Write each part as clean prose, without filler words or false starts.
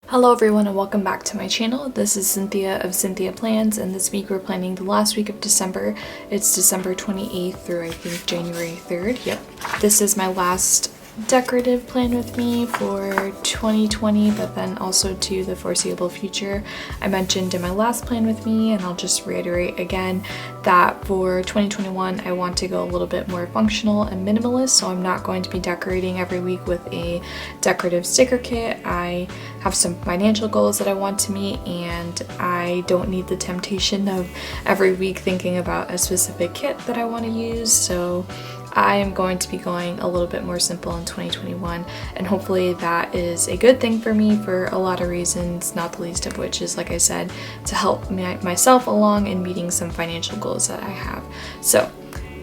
Hello everyone and welcome back to my channel. This is Cynthia of Cynthia Plans, and this week we're planning the last week of December. It's December 28th through I think January 3rd. Yep. This is my last decorative plan with me for 2020, but then also to the foreseeable future. I mentioned in my last plan with me, and I'll just reiterate again, that for 2021 I want to go a little bit more functional and minimalist, so I'm not going to be decorating every week with a decorative sticker kit. I have some financial goals that I want to meet, and I don't need the temptation of every week thinking about a specific kit that I want to use, so I am going to be going a little bit more simple in 2021, and hopefully that is a good thing for me for a lot of reasons, not the least of which is, like I said, to help myself along in meeting some financial goals that I have. So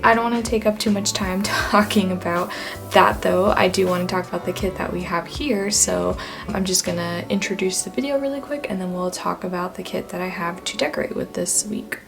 I don't want to take up too much time talking about that though. I do want to talk about the kit that we have here, so I'm just gonna introduce the video really quick and then we'll talk about the kit that I have to decorate with this week.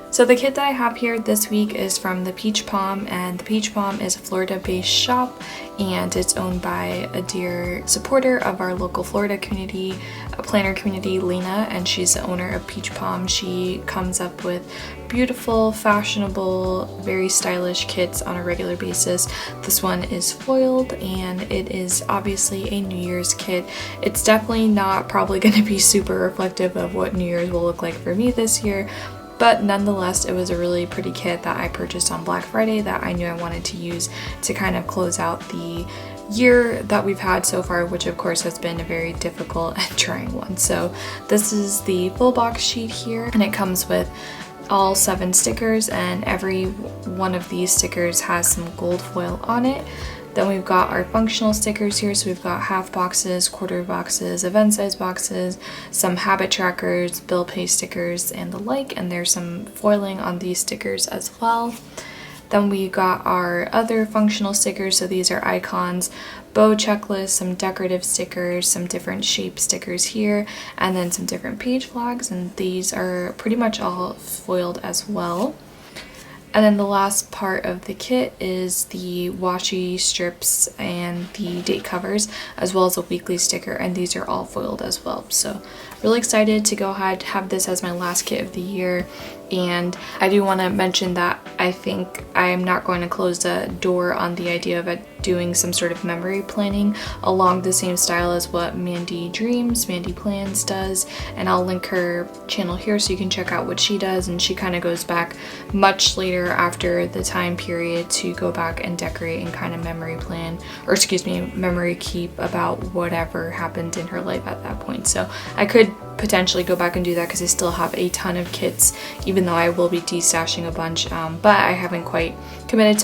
So the kit that I have here this week is from the Peach Pom, and the Peach Pom is a Florida-based shop, and it's owned by a dear supporter of our local Florida community, a planner community, Lena, and she's the owner of Peach Pom. She comes up with beautiful, fashionable, very stylish kits on a regular basis. This one is foiled, and it is obviously a New Year's kit. It's definitely not probably going to be super reflective of what New Year's will look like for me this year, but nonetheless, it was a really pretty kit that I purchased on Black Friday that I knew I wanted to use to kind of close out the year that we've had so far, which of course has been a very difficult and trying one. So this is the full box sheet here, and it comes with all 7 stickers, and every one of these stickers has some gold foil on it. Then we've got our functional stickers here, so we've got half boxes, quarter boxes, event size boxes, some habit trackers, bill pay stickers, and the like, and there's some foiling on these stickers as well. Then we got our other functional stickers, so these are icons, bow checklists, some decorative stickers, some different shape stickers here, and then some different page flags, and these are pretty much all foiled as well. And then the last part of the kit is the washi strips and the date covers, as well as a weekly sticker, and these are all foiled as well. So really excited to go ahead, have this as my last kit of the year. And I do want to mention that I think I am not going to close the door on the idea of doing some sort of memory planning along the same style as what Mandy Plans does, and I'll link her channel here so you can check out what she does, and she kind of goes back much later after the time period to go back and decorate and kind of memory plan, or excuse me, memory keep about whatever happened in her life at that point. So I could potentially go back and do that because I still have a ton of kits, even though I will be destashing a bunch, but I haven't quite committed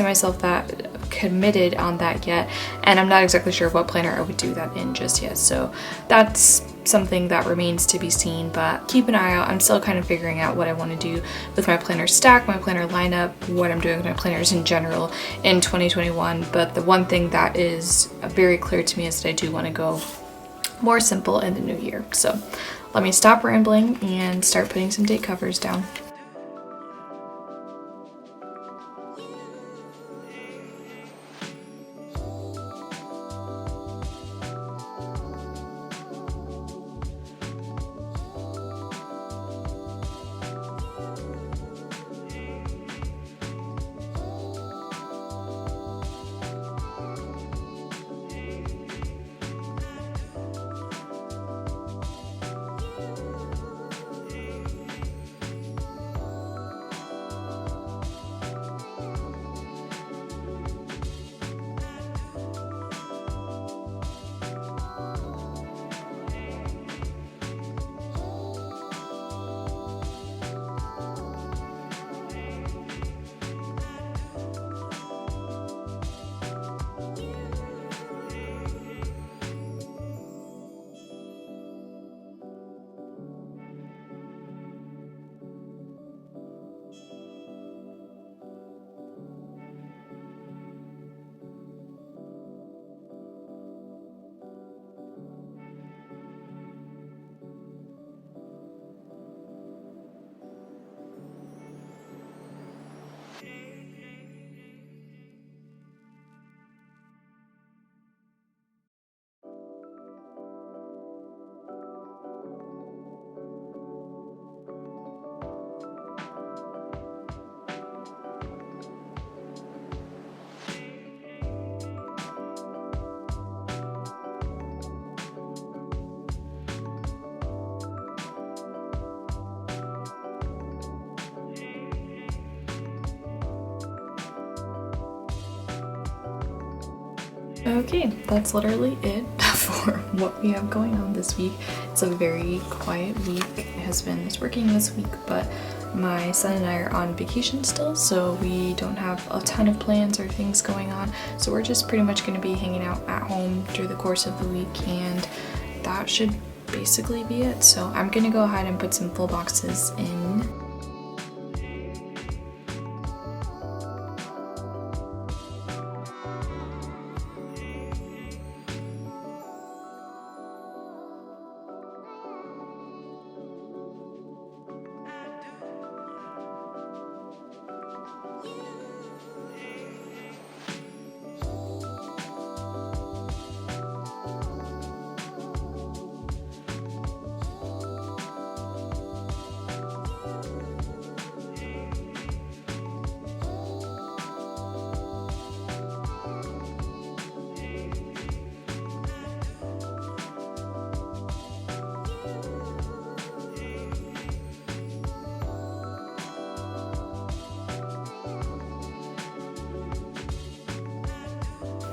on that yet, and I'm not exactly sure what planner I would do that in just yet, so that's something that remains to be seen, but keep an eye out. I'm still kind of figuring out what I want to do with my planner stack, my planner lineup, what I'm doing with my planners in general in 2021, but the one thing that is very clear to me is that I do want to go more simple in the new year. So let me stop rambling and start putting some date covers down. Okay, that's literally it for what we have going on this week. It's a very quiet week. My husband is working this week, but my son and I are on vacation still, so we don't have a ton of plans or things going on. So we're just pretty much going to be hanging out at home through the course of the week, and that should basically be it. So I'm going to go ahead and put some full boxes in.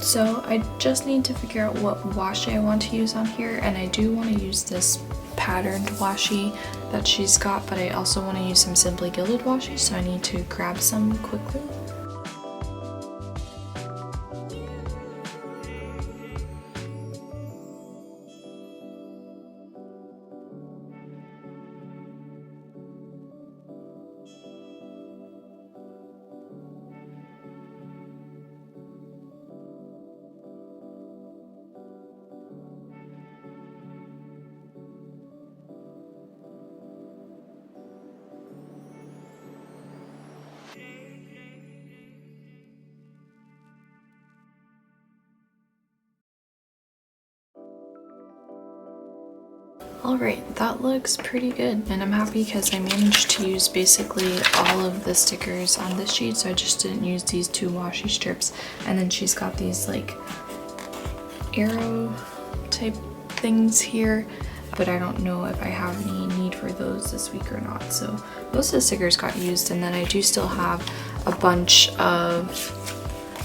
So I just need to figure out what washi I want to use on here, and I do want to use this patterned washi that she's got, but I also want to use some Simply Gilded washi, so I need to grab some quickly. Alright, that looks pretty good, and I'm happy because I managed to use basically all of the stickers on this sheet, so I just didn't use these 2 washi strips. And then she's got these like arrow type things here, but I don't know if I have any need for those this week or not. So most of the stickers got used, and then I do still have a bunch of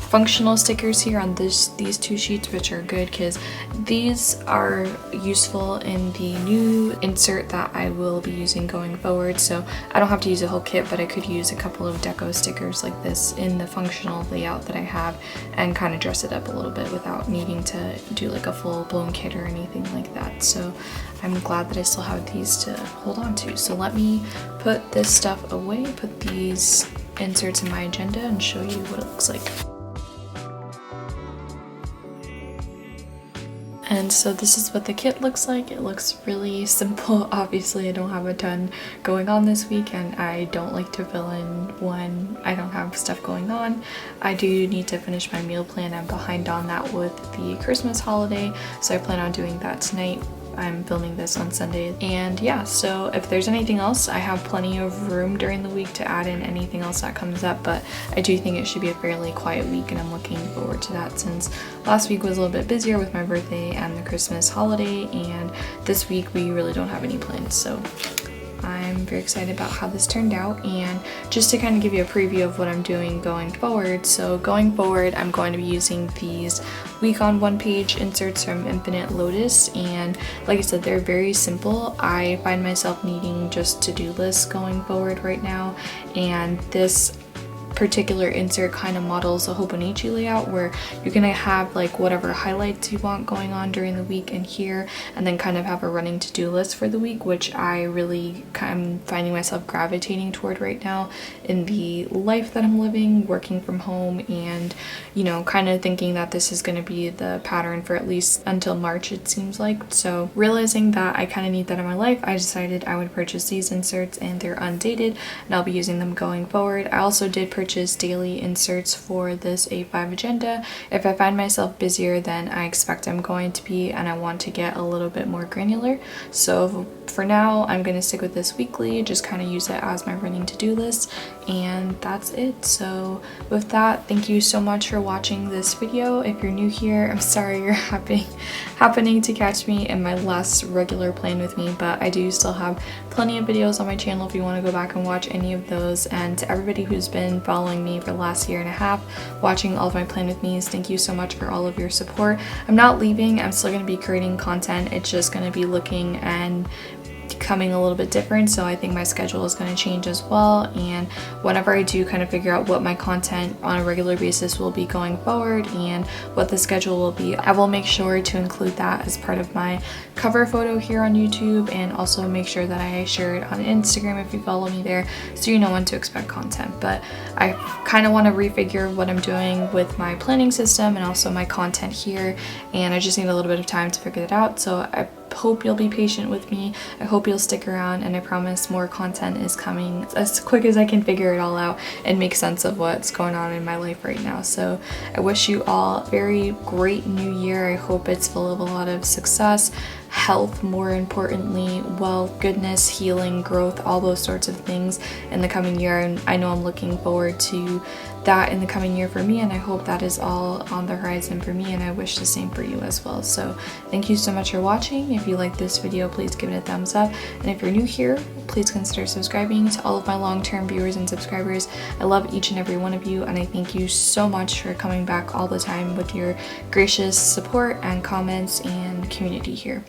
functional stickers here on these 2 sheets, which are good because these are useful in the new insert that I will be using going forward. So I don't have to use a whole kit, but I could use a couple of deco stickers like this in the functional layout that I have and kind of dress it up a little bit without needing to do like a full-blown kit or anything like that. So I'm glad that I still have these to hold on to. So let me put this stuff away, put these inserts in my agenda, and show you what it looks like. And so this is what the kit looks like. It looks really simple. Obviously I don't have a ton going on this week, and I don't like to fill in when I don't have stuff going on. I do need to finish my meal plan. I'm behind on that with the Christmas holiday, so I plan on doing that tonight. I'm filming this on Sunday. And yeah, so if there's anything else, I have plenty of room during the week to add in anything else that comes up, but I do think it should be a fairly quiet week, and I'm looking forward to that since last week was a little bit busier with my birthday and the Christmas holiday, and this week we really don't have any plans. So I'm very excited about how this turned out. And just to kind of give you a preview of what I'm doing going forward, so going forward I'm going to be using these week on one page inserts from Infinite Lotus, and like I said, they're very simple. I find myself needing just to-do lists going forward right now, and this particular insert kind of models a Hobonichi layout where you're gonna have like whatever highlights you want going on during the week in here, and then kind of have a running to-do list for the week, which I really am finding myself gravitating toward right now in the life that I'm living, working from home, and you know, kind of thinking that this is going to be the pattern for at least until March, it seems like. So realizing that I kind of need that in my life, I decided I would purchase these inserts, and they're undated and I'll be using them going forward. I also did purchase daily inserts for this A5 agenda. If I find myself busier than I expect I'm going to be, and I want to get a little bit more granular, so for now I'm going to stick with this weekly, just kind of use it as my running to-do list, and that's it. So with that, thank you so much for watching this video. If you're new here, I'm sorry you're happening to catch me in my less regular plan with me, but I do still have plenty of videos on my channel if you want to go back and watch any of those. And to everybody who's been following following me for the last year and a half, watching all of my Plan With Me's. Thank you so much for all of your support. I'm not leaving. I'm still going to be creating content. It's just going to be looking and becoming a little bit different, so I think my schedule is going to change as well, and whenever I do kind of figure out what my content on a regular basis will be going forward and what the schedule will be, I will make sure to include that as part of my cover photo here on YouTube, and also make sure that I share it on Instagram if you follow me there, so you know when to expect content. But I kind of want to refigure what I'm doing with my planning system and also my content here, and I just need a little bit of time to figure it out, so I hope you'll be patient with me. I hope you'll stick around, and I promise more content is coming as quick as I can figure it all out and make sense of what's going on in my life right now. So I wish you all a very great new year. I hope it's full of a lot of success, health, more importantly, wealth, goodness, healing, growth, all those sorts of things in the coming year. And I know I'm looking forward to that in the coming year for me, and I hope that is all on the horizon for me, and I wish the same for you as well. So thank you so much for watching. If you like this video, please give it a thumbs up, and if you're new here, please consider subscribing. To all of my long-term viewers and subscribers, I love each and every one of you, and I thank you so much for coming back all the time with your gracious support and comments and community here.